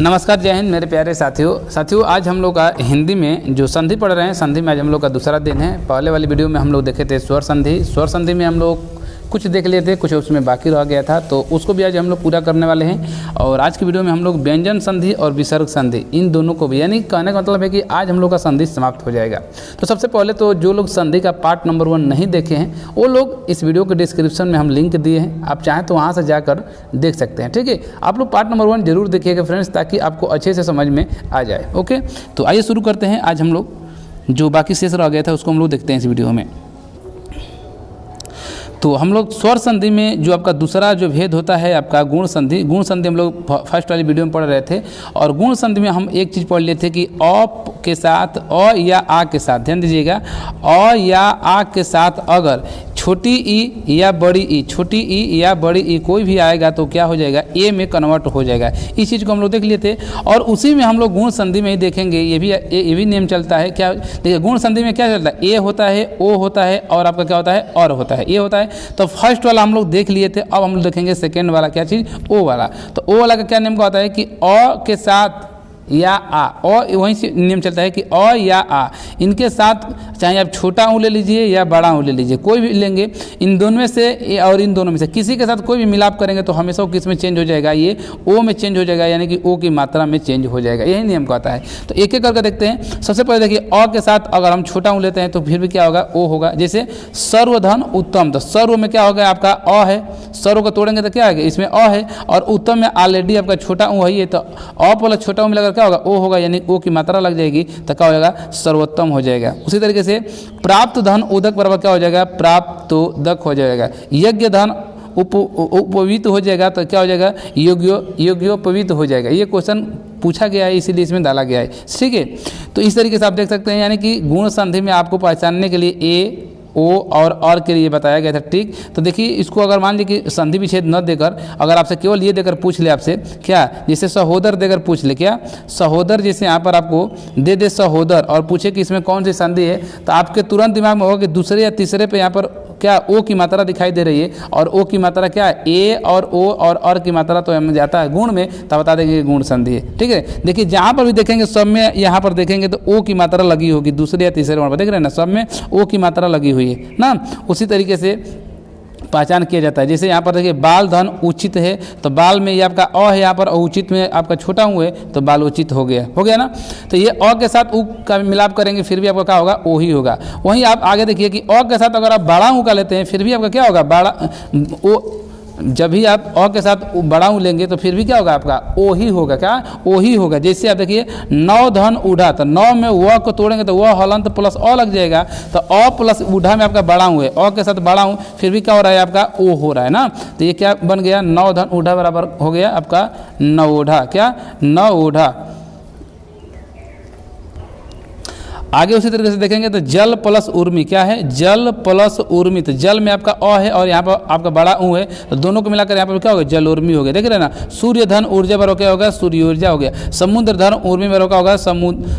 नमस्कार, जय हिंद मेरे प्यारे साथियों आज हम लोग का हिंदी में जो संधि पढ़ रहे हैं, संधि में आज हम लोग का दूसरा दिन है। पहले वाली वीडियो में हम लोग देखे थे स्वर संधि में हम लोग कुछ देख लिए थे, कुछ उसमें बाकी रह गया था, तो उसको भी आज हम लोग पूरा करने वाले हैं। और आज की वीडियो में हम लोग व्यंजन संधि और विसर्ग संधि इन दोनों को भी, यानी कहने का मतलब है कि आज हम लोग का संधि समाप्त हो जाएगा। तो सबसे पहले तो जो लोग संधि का पार्ट नंबर 1 नहीं देखे हैं वो लोग इस वीडियो के डिस्क्रिप्शन में हम लिंक दिए हैं, आप चाहें तो वहाँ से जाकर देख सकते हैं। ठीक है, आप लोग पार्ट नंबर 1 जरूर देखिएगा फ्रेंड्स, ताकि आपको अच्छे से समझ में आ जाए। ओके, तो आइए शुरू करते हैं। आज हम लोग जो बाकी शेष रह गया था उसको हम लोग देखते हैं इस वीडियो में। तो हम लोग स्वर संधि में जो आपका दूसरा जो भेद होता है आपका गुण संधि हम लोग फर्स्ट वाली वीडियो में पढ़ रहे थे। और गुण संधि में हम एक चीज़ पढ़ लिए थे कि अ के साथ अ या आ के साथ, ध्यान दीजिएगा, अ या आ के साथ अगर छोटी ई या बड़ी ई, छोटी ई या बड़ी ई कोई भी आएगा तो क्या हो जाएगा, ए में कन्वर्ट हो जाएगा। इस चीज़ को हम लोग देख लिए थे। और उसी में हम लोग गुण संधि में ही देखेंगे, ये भी नियम चलता है। क्या देखिए, गुण संधि में क्या चलता है, ए होता है, ओ होता है और आपका क्या होता है, और होता है, ए होता है। तो फर्स्ट वाला हम लोग देख लिए थे, अब हम लोग देखेंगे सेकेंड वाला क्या चीज़, ओ वाला। तो ओ वाला का क्या नियम का होता है कि अ के साथ या आ, और वहीं से नियम चलता है कि अ या आ, इनके साथ चाहे आप छोटा ऊ ले लीजिए या बड़ा ऊ ले लीजिए, कोई भी लेंगे, इन दोनों में से और इन दोनों में से किसी के साथ कोई भी मिलाप करेंगे तो हमेशा वो किस में चेंज हो जाएगा, ये ओ में चेंज हो जाएगा, यानी कि ओ की मात्रा में चेंज हो जाएगा। यही नियम का आता है। तो एक एक करके देखते हैं। सबसे पहले देखिए, अ के साथ अगर हम छोटा ऊ लेते हैं तो फिर भी क्या होगा, ओ होगा। जैसे सर्वधन उत्तम, तो सर्व में क्या होगा आपका अ है, सर्व को तोड़ेंगे तो क्या आएगा, इसमें अ है, और उत्तम में ऑलरेडी आपका छोटा ऊ है, तो अ प्लस छोटा ऊ मिलाकर क्या होगा, ओ होगा, यानी ओ की मात्रा लग जाएगी तो क्या हो जाएगा, सर्वोत्तम हो जाएगा। उसी तरीके से प्राप्त धन उदक बराबर क्या हो जाएगा, प्राप्तोदक हो जाएगा। यज्ञ धन उपवीत हो जाएगा तो क्या हो जाएगा, योग्योपवीत हो जाएगा। ये क्वेश्चन पूछा गया है इसीलिए इसमें डाला गया है। ठीक है, तो इस तरीके से आप देख सकते हैं, यानी कि गुण संधि में आपको पहचानने के लिए ए, ओ और के लिए बताया गया था। ठीक, तो देखिए इसको अगर मान लीजिए कि संधि विच्छेद न देकर अगर आपसे केवल ये देकर पूछ ले आपसे क्या, जैसे सहोदर देकर पूछ ले, क्या सहोदर, जैसे यहाँ पर आपको दे सहोदर और पूछे कि इसमें कौन सी संधि है, तो आपके तुरंत दिमाग में होगा कि दूसरे या तीसरे पे यहाँ पर क्या ओ की मात्रा दिखाई दे रही है, और ओ की मात्रा क्या है, ए और ओ और की मात्रा तो हमें जाता है गुण में, तो बता देंगे गुण संधि है। ठीक है, देखिए जहाँ पर भी देखेंगे सब में यहाँ पर देखेंगे तो ओ की मात्रा लगी होगी, दूसरे या तीसरे वर्ण पर देख रहे हैं ना, सब में ओ की मात्रा लगी हुई है ना। उसी तरीके से पहचान किया जाता है। जैसे यहाँ पर देखिए बाल धन उचित है, तो बाल में ये आपका अ है यहाँ पर, और उचित में आपका छोटा ऊ है तो बाल उचित हो गया ना। तो ये अ के साथ ऊ का मिलाप करेंगे फिर भी आपका क्या होगा, ओ ही होगा। वहीं आप आगे देखिए कि अ के साथ अगर आप बड़ा ऊ का लेते हैं फिर भी आपका क्या होगा, बड़ा ओ, जब भी आप अ के साथ बड़ा ऊ लेंगे तो फिर भी क्या होगा आपका, ओ ही होगा, क्या ओ ही होगा। जैसे आप देखिए नौ धन ऊढ़ा, तो नौ में व को तोड़ेंगे तो वह हलंत प्लस अ लग जाएगा, तो अ प्लस ऊढ़ा में आपका बड़ा ऊ है, अ के साथ बड़ा ऊ फिर भी क्या हो रहा है आपका, ओ हो रहा है ना। तो ये क्या बन गया, नौ धन ऊढ़ा बराबर हो गया आपका नवोढ़ा, क्या नवोढ़ा। आगे उसी तरीके से देखेंगे तो जल प्लस उर्मी, क्या है, जल प्लस उर्मी, तो जल में आपका अ है और यहाँ पर आपका बड़ा ऊ है, तो दोनों को मिलाकर यहाँ पर क्या होगा, जल उर्मी हो गया। देख रहे हैं ना। सूर्य धन ऊर्जा बराबर क्या होगा, सूर्य ऊर्जा हो गया। समुद्र धन उर्मी बराबर क्या होगा,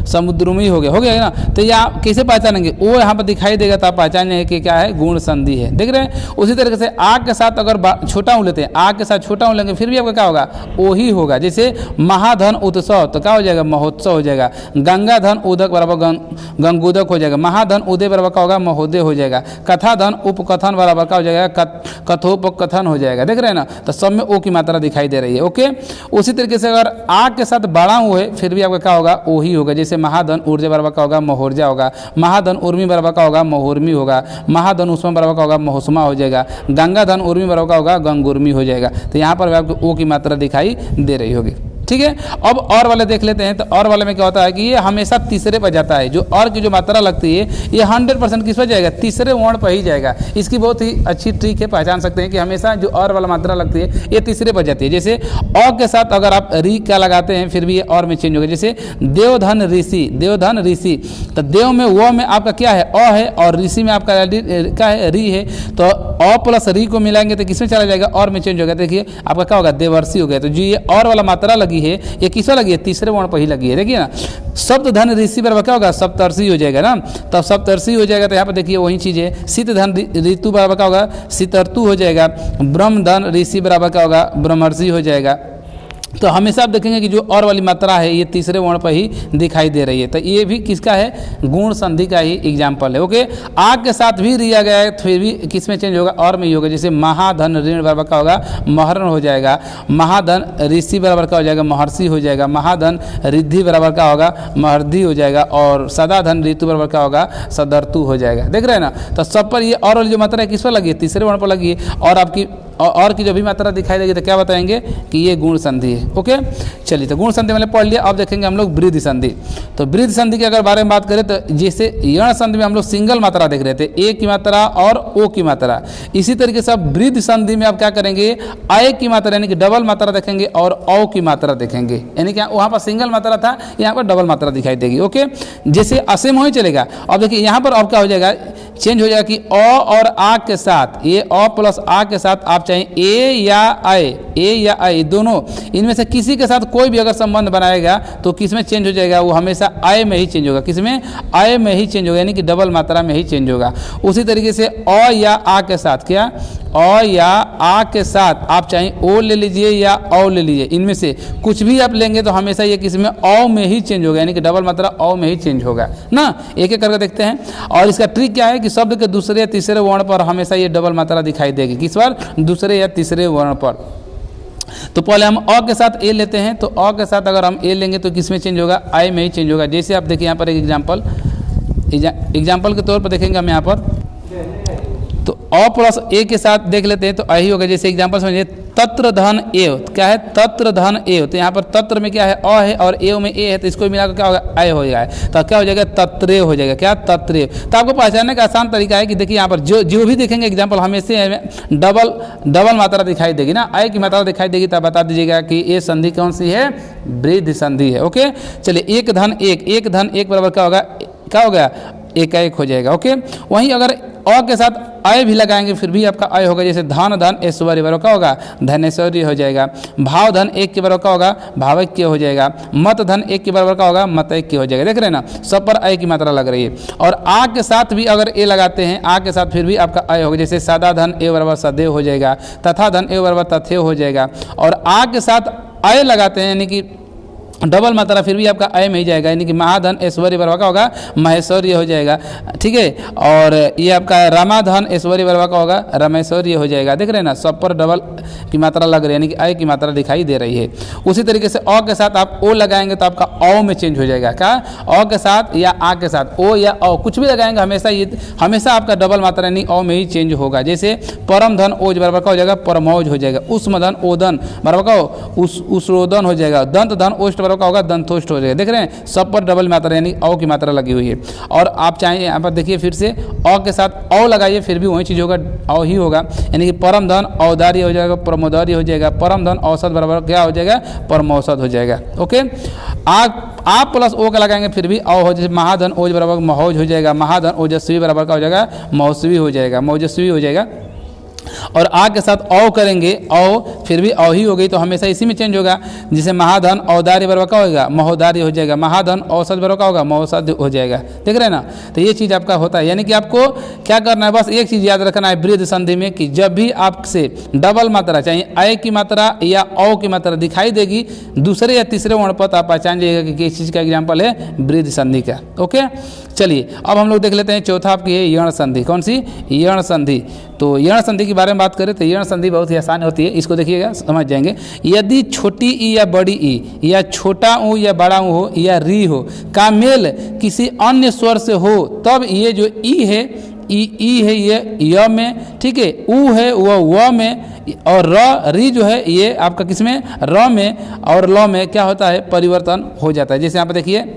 समुद्रुमी हो गया ना। तो यहाँ कैसे पहचानेंगे, ओ यहाँ पर दिखाई देगा तो आप पहचानेंगे कि क्या है, गुण संधि है। देख रहे हैं। उसी तरीके से आग के साथ अगर छोटा ऊ लेते हैं, आग के साथ छोटा ऊ लेंगे फिर भी आपका क्या होगा, ओ ही होगा। जैसे महाधन उत्सव तो क्या हो जाएगा, महोत्सव हो जाएगा। गंगा धन उदक बराबर गंगोदक हो जाएगा। महाधन उदय बराबर का होगा, महोदय हो जाएगा। कथा धन उपकथन बराबर का हो जाएगा, कथोपकथन हो जाएगा। देख रहे हैं ना। तो सब में ओ की मात्रा दिखाई दे रही है। ओके, उसी तरीके से अगर आग के साथ बड़ा ऊ है फिर भी आपका क्या होगा, ओ ही होगा। जैसे महाधन ऊर्जा बराबर का होगा, महोर्जा होगा। महाधन उर्मी बराबर का होगा, महोर्मी होगा। महाधन उष्मा बराबर का होगा, महोष्मा हो जाएगा। गंगा धन उर्मी बराबर का होगा, गंगुर्मी हो जाएगा। तो यहाँ पर आपको ओ की मात्रा दिखाई दे रही होगी। ठीक है, अब और वाले देख लेते हैं। तो और वाले में क्या होता है कि ये हमेशा तीसरे पर जाता है, जो और की जो मात्रा लगती है ये 100% किस पर जाएगा, तीसरे वर्ण पर ही जाएगा। इसकी बहुत ही अच्छी ट्रिक है, पहचान सकते हैं कि हमेशा जो और वाला मात्रा लगती है ये तीसरे पर जाती है। जैसे अ के साथ अगर आप री क्या लगाते हैं फिर भी ये और में चेंज होगा। जैसे देवधन ऋषि, तो देव में वो में आपका क्या है, अ है, और ऋषि में आपका क्या है, री है। तो अ प्लस री को मिलाएंगे तो किसमें चला जाएगा, और में चेंज होगा। देखिए आपका क्या होगा, देवर्षि हो गया। तो जो ये और वाला मात्रा लगी है ये किसमें लगी है, तीसरे वर्ण पर ही लगी है। देखिए ना, सप्त धन ऋषि बराबर क्या होगा, सप्तर्षि हो जाएगा ना। तब सप्तर्षि हो जाएगा तो यहाँ पर देखिए वही चीज़ है। शीत धन ऋतु बराबर क्या होगा, शीतर्तु हो जाएगा। ब्रह्म धन ऋषि बराबर क्या होगा, ब्रह्मर्षि हो जाएगा। तो हमेशा आप देखेंगे कि जो और वाली मात्रा है ये तीसरे वर्ण पर ही दिखाई दे रही है। तो ये भी किसका है, गुण संधि का ही एग्जाम्पल है। ओके, आ के साथ भी लिया गया है, फिर भी किस में चेंज होगा, और में ही होगा। जैसे महाधन ऋण बराबर का होगा महरण हो जाएगा, महाधन ऋषि बराबर का हो जाएगा महर्षि हो जाएगा, महाधन रिद्धि बराबर का होगा महर्धि हो जाएगा, और सदा धन ऋतु बराबर का होगा सदर्तु हो जाएगा। देख रहे हैं ना, तो सब पर ये और वाली जो मात्रा है किस पर लगी है, तीसरे वर्ण पर लगी है। और आपकी और की जो भी मात्रा दिखाई देगी तो क्या बताएंगे कि ये गुण संधि है। ओके, चलिए, तो गुण संधि मैंने पढ़ लिया। अब देखेंगे हम लोग वृद्धि संधि। तो वृद्धि संधि के अगर बारे में बात करें तो जैसे यण संधि में हम लोग सिंगल मात्रा देख रहे थे, ए की मात्रा और ओ की मात्रा, इसी तरीके से अब वृद्धि संधि में आप क्या करेंगे, आय की मात्रा यानी कि डबल मात्रा देखेंगे और औ की मात्रा देखेंगे, यानी कि वहाँ पर सिंगल मात्रा था, यहाँ पर डबल मात्रा दिखाई देगी। ओके, जैसे असेम हो ही चलेगा। अब देखिए यहाँ पर अब क्या हो जाएगा, चेंज हो जाएगा कि अ और आ के साथ, ये अ प्लस आ के साथ आप चाहे ए या आय दोनों इनमें से किसी के साथ कोई भी अगर संबंध बनाएगा तो किस में चेंज हो जाएगा, वो हमेशा आय में ही चेंज होगा। किस में, आय में ही चेंज होगा, यानी कि डबल मात्रा में ही चेंज होगा। उसी तरीके से अ या आ के साथ, क्या अ या आ के साथ आप चाहे ओ ले लीजिए या औ ले लीजिए, इनमें से कुछ भी आप लेंगे तो हमेशा ये किस में, औ में ही चेंज होगा, यानी कि डबल मात्रा औ में ही चेंज होगा ना। एक एक करके देखते हैं। और इसका ट्रिक क्या है कि शब्द के दूसरे या तीसरे वर्ण पर हमेशा ये डबल मात्रा दिखाई देगी। किस पर, दूसरे या तीसरे वर्ण पर। तो पहले हम अ के साथ ए लेते हैं, तो अ के साथ अगर हम ए लेंगे तो किस में चेंज होगा, आय में ही चेंज होगा। जैसे आप देखिए यहाँ पर एक एग्जाम्पल के तौर पर देखेंगे हम यहाँ पर, तो अ प्लस ए के साथ देख लेते हैं तो आई होगा। जैसे एग्जाम्पल समझिए, तत्र धन एव, क्या है, तत्र धन एव, तो यहाँ पर तत्र में क्या है, अ है और एव में ए है, तो इसको मिलाकर क्या होगा, आय हो जाएगा। तो क्या हो जाएगा, तत्रे हो जाएगा। क्या, तत्रे। तो आपको पहचानने का आसान तरीका है कि देखिए यहाँ पर जो भी देखेंगे एग्जाम्पल हमेशा डबल मात्रा दिखाई देगी ना, आय की मात्रा दिखाई देगी, तब बता दीजिएगा कि ये संधि कौन सी है, वृद्धि संधि है। ओके, चलिए, एक धन एक बराबर क्या होगा, क्या हो गया, एक हो जाएगा। ओके, वहीं अगर अ के साथ आय भी लगाएंगे फिर भी आपका आय होगा। जैसे धन ऐश्वर्य बराबर का होगा धनेश्वर्य हो जाएगा, भाव धन एक के बराबर का होगा भावैक्य हो जाएगा, मत धन एक के बराबर का होगा मतैक्य हो जाएगा। देख रहे हैं ना, सब पर आय की मात्रा लग रही है। और आ के साथ भी अगर ए लगाते हैं, आ के साथ फिर भी आपका आय होगा। जैसे सदा धन ए बराबर सदैव हो जाएगा, तथा धन ए बराबर तथेव हो जाएगा। और आ के साथ आय लगाते हैं यानी कि डबल मात्रा, फिर भी आपका आय में ही जाएगा, यानी कि महाधन ऐश्वर्य बराबर का होगा महेश्वर्य हो जाएगा। ठीक है, और ये आपका रामाधन ऐश्वर्य बराबर का होगा रमेश्वर्य हो जाएगा। देख रहे हैं ना, सब पर डबल की मात्रा लग रही है, यानी कि आय की मात्रा दिखाई दे रही है। उसी तरीके से अ के साथ आप ओ लगाएंगे तो आपका औ में चेंज हो जाएगा। क्या, अ के साथ या आ के साथ ओ या औ कुछ भी लगाएंगे हमेशा आपका डबल मात्रा यानी औ में ही चेंज होगा। जैसे परम धन ओज बराबर का हो जाएगा परमौज हो जाएगा, उष्म धन ओदन बराबर का उष्रोदन हो जाएगा, दंत धन ओष्ट का होगा दंतोष्ट हो जाएगा। देख रहे हैं, सब पर डबल मात्रा यानी औ की मात्रा लगी हुई है। और आप चाहें यहाँ पर देखिए फिर से अ के साथ औ लगाइए फिर भी वही चीज होगा, औ ही होगा, यानी कि परम धन औदार्य हो जाएगा प्रमोदार्य हो जाएगा, परम धन औसत बराबर क्या हो जाएगा, परमौसत हो जाएगा। ओके, आप प्लस ओ का लगाएंगे फिर भी औ हो, जैसे महाधन ओज बराबर महोज हो जाएगा, महाधन ओजस्वी बराबर का हो जाएगा मौसवी हो जाएगा, मौजस्वी हो जाएगा। और आ के साथ औ करेंगे, औ फिर भी औ ही हो गई, तो हमेशा इसी में चेंज होगा। जैसे महाधन औदार्य बराबर का होगा महोदार्य हो जाएगा, महाधन औसत बराबर का होगा मौसद हो जाएगा। देख रहे हैं ना, तो ये चीज़ आपका होता है। यानी कि आपको क्या करना है, बस एक चीज़ याद रखना है वृद्धि संधि में कि जब भी आपसे डबल मात्रा चाहे आय की मात्रा या औ की मात्रा दिखाई देगी दूसरे या तीसरे वर्ण पर, तो आप पहचान जाइएगा कि किस चीज़ का एग्जाम्पल है, वृद्धि संधि का। ओके, चलिए अब हम लोग देख लेते हैं चौथा आपकी है यण संधि। कौन सी, यण संधि। तो यण संधि के बारे में बात करें तो यण संधि बहुत ही आसान होती है, इसको देखिएगा समझ जाएंगे। यदि छोटी ई या बड़ी ई या छोटा ऊ या बड़ा ऊ हो या री हो का मेल किसी अन्य स्वर से हो, तब ये जो ई है, ई है ये य में, ठीक है, ऊ है वह व में, और री जो है ये आपका किस में, र में, और ल में क्या होता है, परिवर्तन हो जाता है। जैसे यहाँ पर देखिए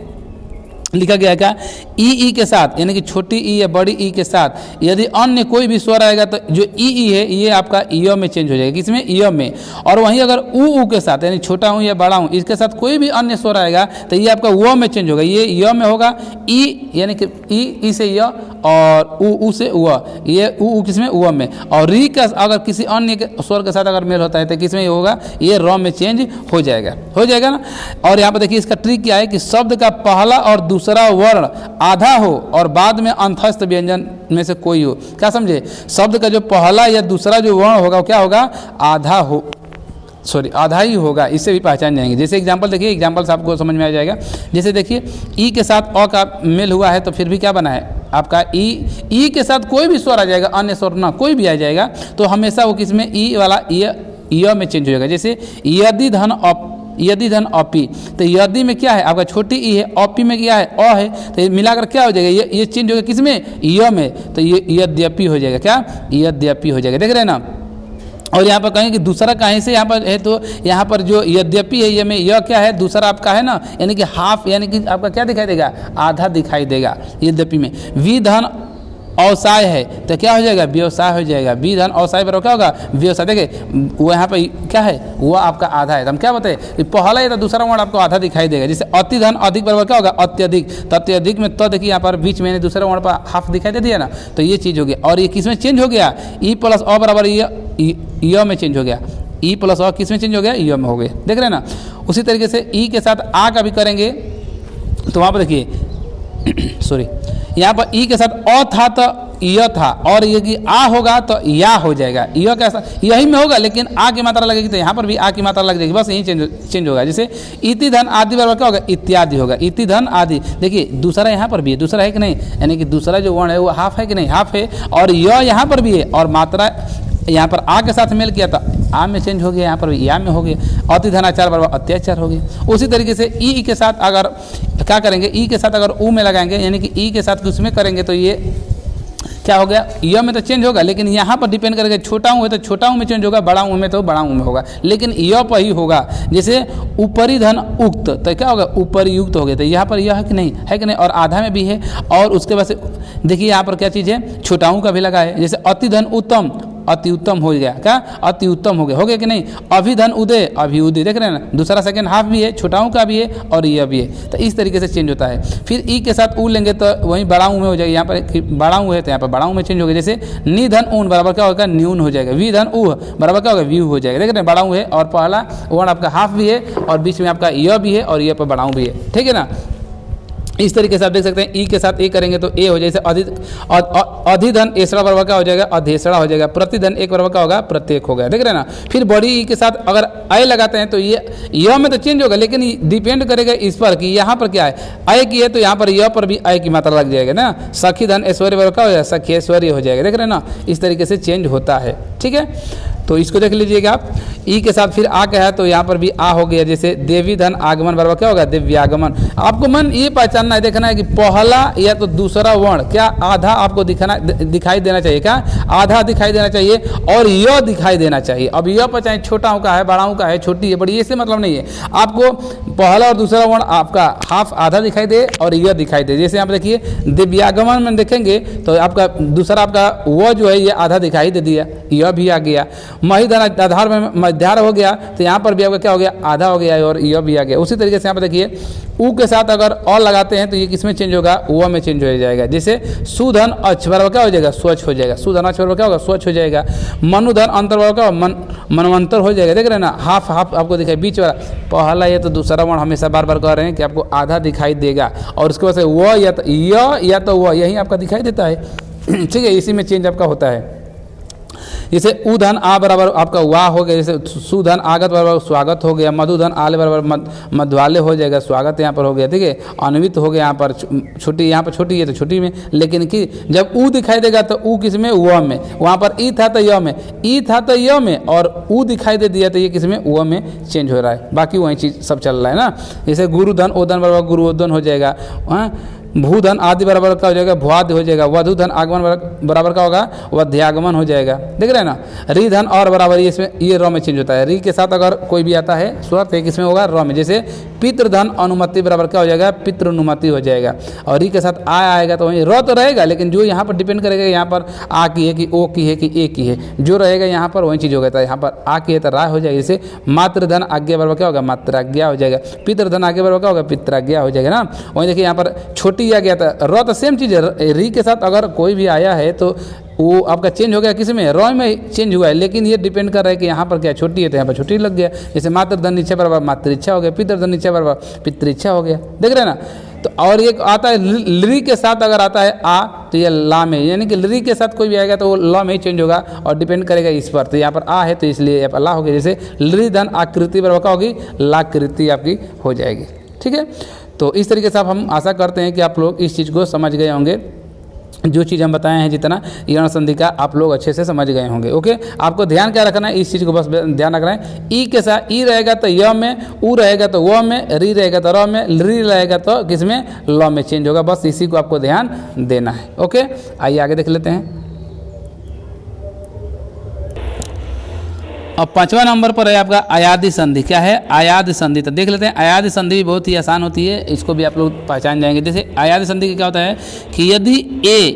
लिखा गया है क्या, ई के साथ यानी कि छोटी ई या बड़ी ई के साथ यदि अन्य कोई भी स्वर आएगा तो जो ई है ये आपका य में चेंज हो जाएगा। किसमें, य में। और वहीं अगर ऊ के साथ यानी छोटा हूँ या बड़ा हूँ इसके साथ कोई भी अन्य स्वर आएगा तो ये आपका व में चेंज होगा, ये य में होगा। ई यानी कि ई से य और ऊ से व, ये ऊ किसमें, व में। और री का अगर किसी अन्य स्वर के साथ अगर मेल होता है तो किसमें होगा, ये र में चेंज हो जाएगा ना। और यहाँ पर देखिए इसका ट्रिक क्या है कि शब्द का पहला और दूसरा वर्ण आधा हो और बाद में अंतस्थ व्यंजन में से कोई हो। क्या समझे, शब्द का जो पहला या दूसरा जो वर्ण होगा वो क्या होगा, आधा हो, सॉरी आधा ही होगा, इससे भी पहचान जाएंगे। जैसे एग्जांपल देखिए, एग्जांपल से आपको समझ में आ जाएगा। जैसे देखिए ई के साथ अ का मेल हुआ है तो फिर भी क्या बना है आपका ई के साथ कोई भी स्वर आ जाएगा, अन्य स्वर ना कोई भी आ जाएगा तो हमेशा वो किस में ई वाला य में चेंज हो जाएगा। जैसे यदि धन अपी, तो यदि में क्या है आपका छोटी ई है, अपी में क्या है अ है, तो ये मिलाकर क्या हो जाएगा, ये चेंज हो गया किस में य में, तो ये यद्यपि हो जाएगा, क्या यद्यपि हो जाएगा, देख रहे हैं ना। और यहाँ पर कहें कि दूसरा कहीं से यहाँ पर है, तो यहाँ पर जो यद्यपि है ये में यह क्या है दूसरा आपका है ना, यानी कि हाफ, यानी कि आपका क्या दिखाई देगा, आधा दिखाई देगा यद्यपि में। विधन अवसाय है तो क्या हो जाएगा, व्यवसाय हो जाएगा। विधन अवसाय पर क्या होगा, व्यवसाय। देखिए वो यहाँ पर क्या है, वो आपका आधा है, तो हम क्या बताए कि पहला है तो दूसरा वर्ड आपको आधा दिखाई देगा। जैसे अति धन अधिक बराबर क्या होगा, अत्यधिक, तो अत्यधिक में तो देखिए यहाँ पर बीच में दूसरे वर्ड पर हाफ दिखाई दे दिया ना, तो ये चीज़ हो गया। और ये किस में चेंज हो गया, ई प्लस अ बराबर य में चेंज हो गया, ई प्लस अ किस में चेंज हो गया, य में हो गया, देख रहे हैं ना। उसी तरीके से ई के साथ आ का भी करेंगे तो वहाँ पर देखिए सॉरी, यहाँ पर ई के साथ अ था तो य था, और यदि आ होगा तो या हो जाएगा। य कैसा यही में होगा, लेकिन आ की मात्रा लगेगी तो यहाँ पर भी आ की मात्रा लग जाएगी, बस यही चेंज होगा। जैसे इति धन आदि बराबर क्या होगा, इत्यादि होगा। इति धन आदि, देखिए दूसरा यहाँ पर भी है, दूसरा है कि नहीं, यानी कि दूसरा जो वर्ण है वो हाफ है कि नहीं, हाफ है। और य यहाँ पर भी है, और मात्रा यहाँ पर आ के साथ मेल किया था, आ में चेंज हो गया, यहाँ पर या में हो गया। अति धनाचार बराबर अत्याचार हो गया। उसी तरीके से ई के साथ अगर क्या करेंगे, ई के साथ अगर ऊ में लगाएंगे, यानी कि ई के साथ कुछ में करेंगे तो ये क्या हो गया, य में तो चेंज होगा, लेकिन यहाँ पर डिपेंड करेगा, छोटा ऊ है तो छोटा ऊ में चेंज होगा, बड़ा ऊ में तो बड़ा ऊ में होगा, लेकिन य पर ही होगा। जैसे ऊपरी धन उक्त, तो क्या होगा, ऊपरी युक्त हो गया, तो यहाँ पर यह है कि नहीं, है कि नहीं, और आधा में भी है। और उसके बाद से देखिए यहाँ पर क्या चीज़ है, छोटा ऊ का भी लगा है। जैसे अति धन उत्तम, अति उत्तम हो गया, क्या अति उत्तम हो गया कि नहीं। अभिधन उदय, अभी उदय, देख रहे हैं ना, दूसरा सेकंड हाफ भी है, छोटाऊ का भी है और यह भी है, तो इस तरीके से चेंज होता है। फिर ई के साथ ऊ लेंगे तो वहीं बड़ा ऊ में हो जाएगा, यहाँ पर बड़ा ऊ है तो यहाँ पर बड़ा ऊ में चेंज हो गया। जैसे निधन ऊन बराबर क्या होगा, न्यून हो जाएगा। विधन ऊ बराबर क्या होगा, व्यू हो जाएगा, देख रहे हैं, बड़ा ऊ है और पहला वर्ण आपका हाफ भी है और बीच में आपका यह भी है और यह पर बड़ा ऊ भी है, ठीक है ना। इस तरीके से आप देख सकते हैं, ई के साथ ए करेंगे तो ए हो जाए। अधिधन एसड़ा बराबर क्या हो जाएगा, अधेसड़ा हो जाएगा। प्रतिधन एक बराबर क्या होगा, प्रत्येक हो गया, देख रहे हैं ना। फिर बड़ी ई के साथ अगर अय लगाते हैं तो ये य में तो चेंज होगा, लेकिन डिपेंड करेगा इस पर कि यहाँ पर क्या है, अय की है तो यहाँ पर य पर भी अय की मात्रा लग जाएगा ना। सखी धन ऐश्वर्य बराबर क्या हो जाएगा, सखी ऐश्वर्य हो जाएगा, देख रहे हैं ना। इस तरीके से चेंज होता है, ठीक है। तो इसको देख लीजिएगा आप। ई के साथ फिर आ क्या है तो यहाँ पर भी आ हो गया। जैसे देवी धन आगमन बराबर क्या होगा, दिव्यागमन। आपको मन ये पहचानना है, देखना है कि पहला या तो दूसरा वर्ण क्या आधा आपको दिखाई देना चाहिए, क्या आधा दिखाई देना चाहिए और य दिखाई देना चाहिए। अब य पर चाहे छोटा का है, बड़ा का है, छोटी है, बड़ी, इससे मतलब नहीं है। आपको पहला और दूसरा वर्ण आपका हाफ आधा दिखाई दे और य दिखाई दे। जैसे आप देखिए दिव्यागमन में देखेंगे तो आपका दूसरा आपका वो जो है ये आधा दिखाई दे दिया, यह भी आ गया। महिधन आधार में मध्यार हो गया तो यहाँ पर भी आपका क्या हो गया, आधा हो गया और यह भी आ गया। उसी तरीके से यहाँ पर देखिए ऊ के साथ अगर अ लगाते हैं तो ये किसमें चेंज होगा, व में चेंज हो जाएगा। जैसे सुधन अक्ष बराबर क्या हो जाएगा, स्वच्छ हो जाएगा। सुधन अक्ष बराबर क्या होगा, स्वच्छ हो जाएगा। मनुधन अंतर बराबर क्या होगा, मनवंतर हो जाएगा, देख रहे हैं ना। हाफ हाफ आपको दिखाई, बीच वाला पहला ये तो दूसरा वर्ण हमेशा बार बार कह रहे हैं कि आपको आधा दिखाई देगा और उसके बाद से व या तो य या तो व यही आपका दिखाई देता है, ठीक है। इसी में चेंज आपका होता है। जैसे उधन आ बराबर आपका वाह हो गया। जैसे सुधन आगत बराबर स्वागत हो गया। मधुधन आले बराबर मध्वाले हो जाएगा, स्वागत यहाँ पर हो गया, ठीक है। अन्वित हो गया, यहाँ पर छोटी, यहाँ पर छोटी है तो छोटी में, लेकिन कि जब ऊ दिखाई देगा तो ऊ किस में, व में। वहाँ पर ई था तो य में, ई था तो य में, और ऊ दिखाई दे दिया तो ये किस में, व में चेंज हो रहा है। बाकी वही चीज़ सब चल रहा है ना। जैसे गुरुधन ओधन बराबर गुरुओधन हो जाएगा। भूधन आदि बराबर क्या हो जाएगा, भुआदि हो जाएगा। वधुधन आगमन बराबर क्या होगा, वध्यागमन हो जाएगा, देख रहे हैं ना। रिधन और बराबर ये इसमें ये र में चेंज होता है। री के साथ अगर कोई भी आता है स्वरत एक इसमें होगा र में। जैसे पितृधन अनुमति बराबर क्या हो जाएगा, पितृनुमति हो जाएगा। और री के साथ आ आएगा तो वहीं र तो रहेगा, लेकिन जो यहाँ पर डिपेंड करेगा यहाँ पर आ की है कि ओ की है कि ए की है, जो रहेगा यहाँ पर वही चीज़ होगा। यहाँ पर आ की है तो रा हो जाएगा। जैसे मातृधन आज्ञा बराबर क्या होगा, मात्राज्ञा हो जाएगा। पितृधन आज्ञा बराबर क्या होगा, पित्राज्ञा हो जाएगा ना। वहीं देखिए यहाँ पर छोटी आ गया था, र तो सेम चीज़ है। री के साथ अगर कोई भी आया है तो वो आपका चेंज हो गया, किस में, र में चेंज हुआ है, लेकिन ये डिपेंड कर रहा है कि यहाँ पर क्या छोटी है तो यहाँ पर छोटी लग गया। जैसे मातृधन नीचे बराबर मातृच्छा हो गया, पितृधन नीचे बराबर पितृच्छा हो गया, देख रहे हैं ना। तो और एक आता है लृ के साथ अगर आता है आ तो ये ला में, यानी कि लृ के साथ कोई भी आएगा तो वो ला में ही चेंज होगा और डिपेंड करेगा इस पर। तो यहाँ पर आ है तो इसलिए यहाँ पर ला होगी, जैसे लृ धन आकृति बराबर क्या होगी, लाकृति आपकी हो जाएगी। ठीक है, तो इस तरीके से आप हम आशा करते हैं कि आप लोग इस चीज़ को समझ गए होंगे। जो चीज़ हम बताए हैं जितना यण संधि का आप लोग अच्छे से समझ गए होंगे। ओके, आपको ध्यान क्या रखना है, इस चीज़ को बस ध्यान रखना है। ई के साथ ई रहेगा तो य में, उ रहेगा तो व में, री रहेगा तो र में, लृ रहेगा तो किस में, ल में चेंज होगा। बस इसी को आपको ध्यान देना है। ओके, आइए आगे देख लेते हैं। अब 5वां नंबर पर है आपका अयादि संधि। क्या है, अयादि संधि। तो देख लेते हैं, अयादि संधि भी बहुत ही आसान होती है, इसको भी आप लोग पहचान जाएंगे। जैसे अयादि संधि का क्या होता है कि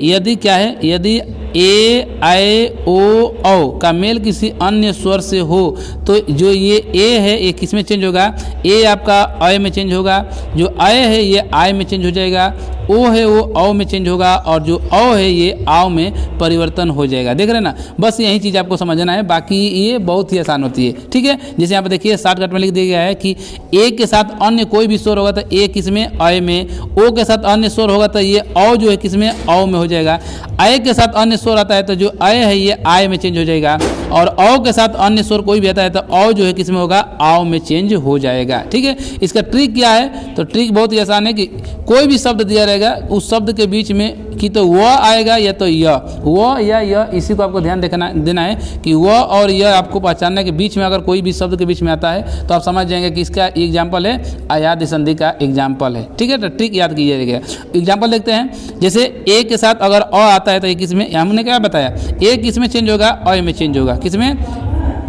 यदि क्या है, यदि ए ऐ ओ औ का मेल किसी अन्य स्वर से हो तो जो ये ए है ये किस में चेंज होगा, ए आपका अ में चेंज होगा, जो अ है ये आय में चेंज हो जाएगा, ओ है वो औ में चेंज होगा, और जो औ है ये आव में परिवर्तन हो जाएगा। देख रहे हैं ना, बस यही चीज़ आपको समझना है, बाकी ये बहुत ही आसान होती है। ठीक है, जैसे यहाँ पर देखिए शॉर्टकट में लिख दिया गया है कि ए के साथ अन्य कोई भी स्वर होगा तो ए किस में, अ में, ओ के साथ अन्य स्वर होगा तो ये औ जो है किस में, औ में हो जाएगा, अ के साथ अन्य स्वर आता है तो जो अ है ये आय में चेंज हो जाएगा, और औ के साथ अन्य स्वर कोई भी आता है तो औ जो है किस में होगा, आव में चेंज हो जाएगा। ठीक है, इसका ट्रिक क्या है, तो ट्रिक बहुत ही आसान है कि कोई भी शब्द दिया रहेगा उस शब्द के बीच में कि तो व आएगा या तो य, व या य, इसी को आपको ध्यान देना है कि व और य आपको पहचानने के बीच में अगर कोई भी शब्द के बीच में आता है तो आप समझ जाएंगे कि इसका एग्जाम्पल है, अयादि संधि का एग्जाम्पल है। ठीक है, तो ट्रिक याद कीजिएगा। एग्जाम्पल देखते हैं, जैसे ए के साथ अगर अ आता है तो ये किस में, हमने क्या बताया, ए किस में चेंज होगा, अ में चेंज होगा, किस में,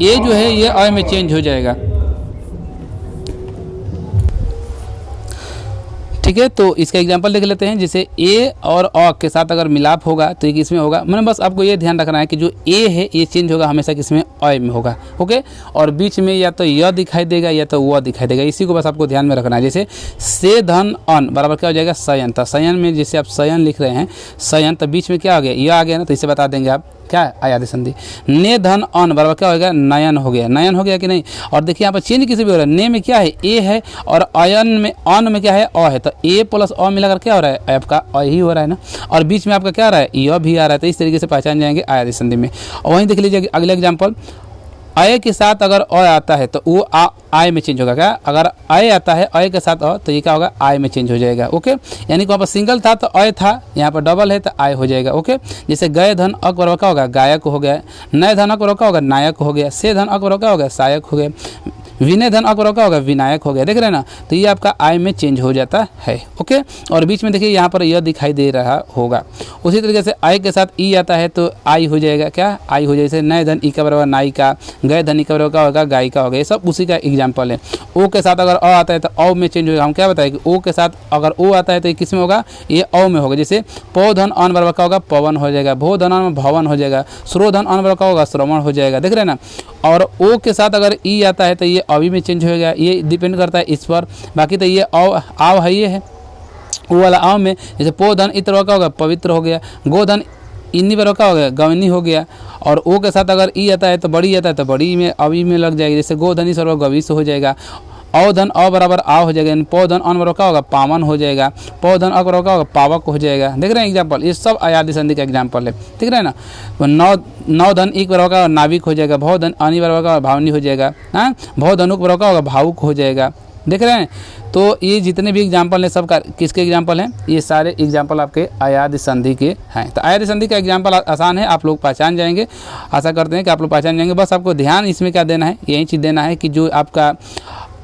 ए जो है ये अ में चेंज हो जाएगा। ठीक है, तो इसका एग्जांपल देख लेते हैं। जैसे ए और अ के साथ अगर मिलाप होगा तो ये किस में होगा, मैंने बस आपको ये ध्यान रखना है कि जो ए है ये चेंज होगा हमेशा किस में, अ में होगा। ओके, और बीच में या तो य दिखाई देगा या तो व दिखाई देगा, इसी को बस आपको ध्यान में रखना है। जैसे से धन अन बराबर क्या हो जाएगा, शयन। तो शयन में जैसे आप शयन लिख रहे हैं, शयन, तो बीच में क्या हो गया, य आ गया ना, तो इसे बता देंगे आप क्या है, अयादि संधि। ने धन अन बराबर क्या हो गया, नयन हो गया, नयन हो गया कि नहीं। और देखिए यहाँ पर चेंज किसी भी हो रहा है, ने में क्या है, ए है, और अयन में, अन में क्या है, अ है, तो ए प्लस अ मिलाकर क्या हो रहा है, आपका अ ही हो रहा है ना, और बीच में आपका क्या आ रहा है, य भी आ रहा है। तो इस तरीके से पहचान जाएंगे अयादि संधि में। और वहीं देख लीजिए अगले एग्जाम्पल, अ के साथ अगर अ आता है तो वो आय में चेंज होगा। क्या, अगर अ आता है अ के साथ अ तो ये क्या होगा, आय में चेंज हो जाएगा। ओके, यानी कि वहाँ पर सिंगल था तो अ था, यहाँ पर डबल है तो आय हो जाएगा। ओके, जैसे गए धन अक बराबर क्या होगा, गायक हो गया, नए धन अक बराबर क्या होगा, नायक हो गया, से धन अक बराबर क्या होगा, सहायक हो गया, विनय धन अक बराबर क्या होगा, विनायक हो गया। देख रहे हैं ना, तो ये आपका आय में चेंज हो जाता है। ओके, और बीच में देखिए यहाँ पर यह दिखाई दे रहा होगा। उसी तरीके से आय के साथ ई आता है तो आई हो जाएगा, क्या, आई हो जाएगा। जैसे नए धन ई का बराबर नायिका, गए धन ई का बराबर क्या होगा, गायिका हो गया। ये सब उसी का एग्जाम्पल है। ओ के साथ अगर अ आता है तो औ में चेंज होगा। हम क्या बताएं कि ओ के साथ अगर ओ आता है तो ये किस में होगा, ये औ में होगा। जैसे पौ धन अन बराबर क्या होगा, पवन हो जाएगा, भो धन अन भवन हो जाएगा, श्रो धन अन बराबर क्या होगा, श्रवण हो जाएगा। देख रहे हैं ना, और ओ के साथ अगर ई आता है तो ये अवी में चेंज होगा। ये डिपेंड करता है इस पर, बाकी तो ये आव है, ये है वो वाला आव में। जैसे पो धन इतर का होगा, पवित्र हो गया, गो धन इन्नी पर क्या हो गया, गवनी हो गया। और ओ के साथ अगर ई आता है तो बड़ी आता है तो बड़ी में अवी में लग जाएगी। जैसे गो धनी सर्व गविश हो जाएगा, औ धन अ बराबर आ हो जाएगा, पौ धन अन बराबर क्या होगा, पावन हो जाएगा, पौ धन अ बराबर क्या होगा, पावक हो जाएगा। देख रहे हैं एग्जाम्पल, ये सब अयादि संधि का एग्जाम्पल है। देख रहे हैं ना, नौ धन एक बराबर का नाविक हो जाएगा, भौ धन अनी बराबर का भावनी हो जाएगा, हाँ, भौ धनुक बराबर का होगा, भावुक हो जाएगा। देख रहे हैं, तो ये जितने भी एग्जाम्पल हैं सब का किसके एग्जाम्पल हैं, ये सारे एग्जाम्पल आपके अयादि संधि के हैं। तो अयादि संधि का एग्जाम्पल आसान है, आप लोग पहचान जाएंगे। आशा करते हैं कि आप लोग पहचान जाएंगे। बस आपको ध्यान इसमें क्या देना है, यही चीज़ देना है कि जो आपका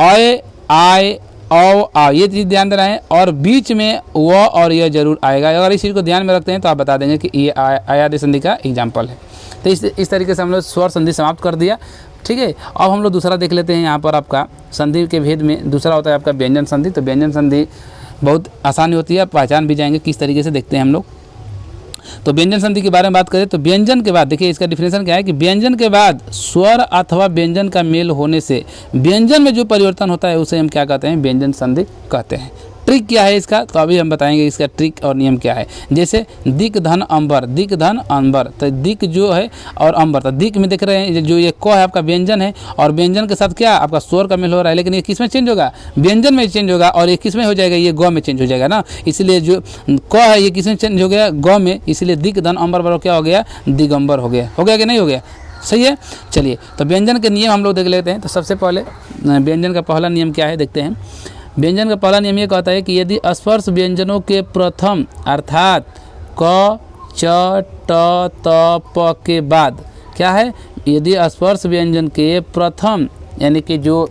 अय आय औ आ, ये चीज़ ध्यान देना है, और बीच में व और यह जरूर आएगा। अगर इस चीज़ को ध्यान में रखते हैं तो आप बता देंगे कि ये अयादि संधि का एग्जाम्पल है। तो इस तरीके से हम लोग स्वर संधि समाप्त कर दिया। ठीक है, अब हम लोग दूसरा देख लेते हैं। यहाँ पर आपका संधि के भेद में दूसरा होता है आपका व्यंजन संधि। तो व्यंजन संधि बहुत आसानी होती है, पहचान भी जाएंगे किस तरीके से, देखते हैं हम लोग। तो व्यंजन संधि के बारे में बात करें तो व्यंजन के बाद देखिए इसका डिफिनेशन क्या है कि व्यंजन के बाद स्वर अथवा व्यंजन का मेल होने से व्यंजन में जो परिवर्तन होता है उसे हम क्या कहते हैं, व्यंजन संधि कहते हैं। ट्रिक क्या है इसका, तो अभी हम बताएंगे इसका ट्रिक और नियम क्या है। जैसे दिक धन अंबर, दिक धन अंबर, तो दिक जो है और अंबर, तो दिक में देख रहे हैं जो ये क है आपका व्यंजन है और व्यंजन के साथ क्या आपका स्वर का मेल हो रहा है, लेकिन ये किस में चेंज होगा, व्यंजन में चेंज होगा और ये किस में हो जाएगा, ये ग में चेंज हो जाएगा ना। इसलिए जो क है ये किस में चेंज हो गया, ग में, इसलिए दिक धन अंबर बराबर क्या हो गया, दिगंबर हो गया कि नहीं हो गया, सही है। चलिए तो व्यंजन के नियम हम लोग देख लेते हैं। तो सबसे पहले व्यंजन का पहला नियम क्या है देखते हैं। व्यंजन का पहला नियम ये कहता है कि यदि स्पर्श व्यंजनों के प्रथम अर्थात क च ट त प के बाद क्या है, यदि स्पर्श व्यंजन के प्रथम यानी कि जो